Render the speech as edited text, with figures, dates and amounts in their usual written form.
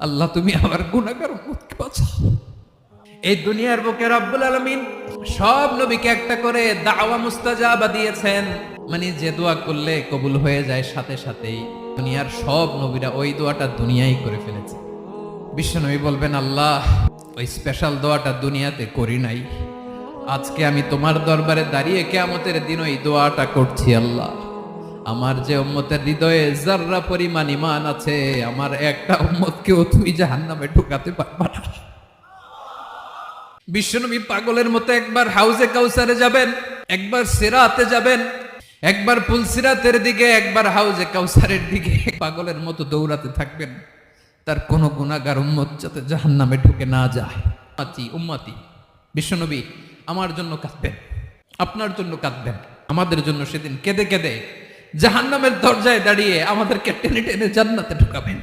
আল্লাহ তুমি আমার গুনাহগার উম্মতকে বাঁচাও। এই দুনিয়ার বুকে রব্বুল আলামিন সব নবীকে একটা করে দাওয়া মুস্তাজাবা দিয়েছেন, মানে যে দোয়া করলে কবুল হয়ে যায় সাথে সাথেই। দুনিয়ার সব নবীরা ওই দোয়াটা দুনিয়ায় করে ফেলেছে। বিশ্বনবী বলবেন, আল্লাহ ওই স্পেশাল দোয়াটা দুনিয়াতে করি নাই, আজকে আমি তোমার দরবারে দাঁড়িয়ে কিয়ামতের দিন ওই দোয়াটা করছি। আল্লাহ আমার যে উম্মতের হৃদয়ে যাররা পরিমাণ ঈমান আছে, আমার একটা উম্মতকেও তুমি জাহান্নামে ঢুকাতে পারবা না। বিশ্বনবী পাগলের মতো একবার হাউজে কাউসারে যাবেন, একবার সিরাতে যাবেন, একবার পুলসিরাতের দিকে, একবার হাউজে কাউসারের দিকে পাগলের মতো দৌড়াতে থাকবেন, তার কোনো গুনাহগার উম্মত যাতে জাহান্নামে ঢুকে না যায়। উম্মতি বিশ্বনবী আমার জন্য কাঁদবেন, আপনার জন্য কাঁদবেন, আমাদের জন্য সেদিন কেঁদে কেঁদে জাহান্নামের দরজায় দাঁড়িয়ে আমাদেরকে টেনে টেনে জান্নাতে ঢুকাবেন।